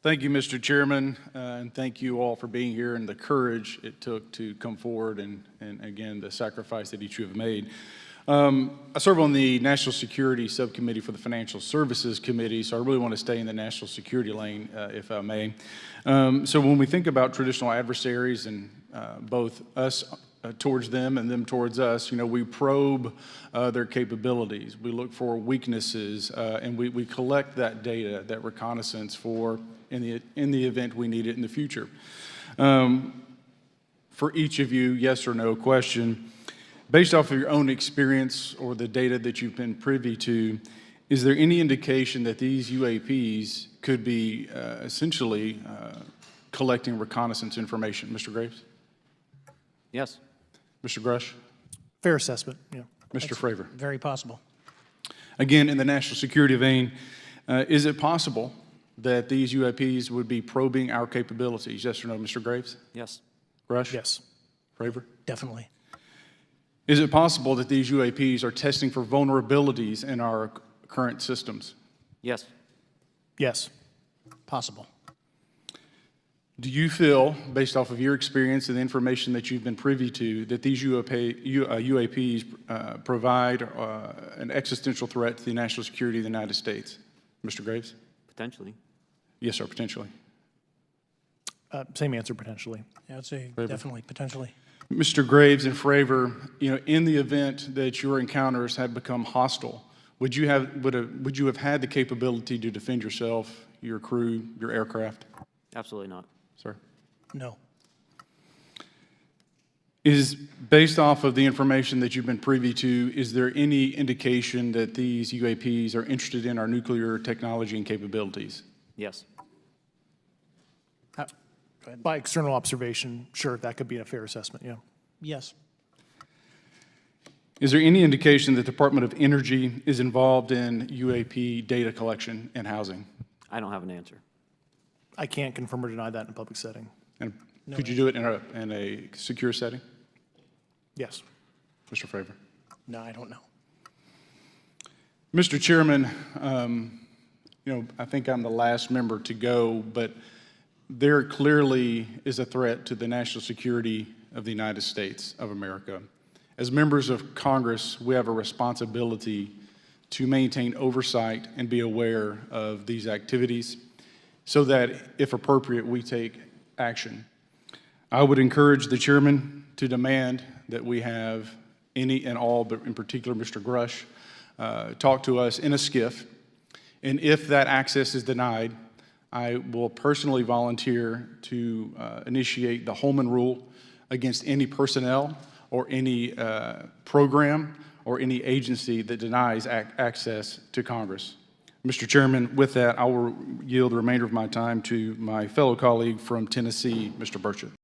Thank you, Mr. Chairman, and thank you all for being here and the courage it took to come forward and again, the sacrifice that each of you have made. I serve on the National Security Subcommittee for the Financial Services Committee, so I really want to stay in the national security lane, if I may. So when we think about traditional adversaries and both us towards them and them towards us, we probe their capabilities. We look for weaknesses, and we collect that data, that reconnaissance for in the event we need it in the future. For each of you, yes or no question, based off of your own experience or the data that you've been privy to, is there any indication that these UAPs could be essentially collecting reconnaissance information? Mr. Graves? Yes. Mr. Grush? Fair assessment, yeah. Mr. Fravor? Very possible. Again, in the national security vein, is it possible that these UAPs would be probing our capabilities? Yes or no, Mr. Graves? Yes. Grush? Yes. Fravor? Definitely. Is it possible that these UAPs are testing for vulnerabilities in our current systems? Yes. Yes. Possible. Do you feel, based off of your experience and the information that you've been privy to, that these UAPs provide an existential threat to the national security of the United States? Mr. Graves? Potentially. Yes, sir, potentially. Same answer, potentially. Yeah, I'd say Fravor? definitely, potentially. Mr. Graves and Fravor, in the event that your encounters had become hostile, would you have had the capability to defend yourself, your crew, your aircraft? Absolutely not. Sir? No. Is based off of the information that you've been privy to, is there any indication that these UAPs are interested in our nuclear technology and capabilities? Yes. Go ahead. By external observation, sure, that could be a fair assessment, yeah. Yes. Is there any indication that the Department of Energy is involved in UAP data collection and housing? I don't have an answer. I can't confirm or deny that in a public setting. And could you do it in a secure setting? Yes. Mr. Fravor? No, I don't know. Mr. Chairman, I think I'm the last member to go, but there clearly is a threat to the national security of the United States of America. As members of Congress, we have a responsibility to maintain oversight and be aware of these activities so that, if appropriate, we take action. I would encourage the chairman to demand that we have any and all, but in particular Mr. Grush, talk to us in a skiff. And if that access is denied, I will personally volunteer to initiate the Holman Rule against any personnel or any program or any agency that denies access to Congress. Mr. Chairman, with that, I will yield the remainder of my time to my fellow colleague from Tennessee, Mr. Burchett.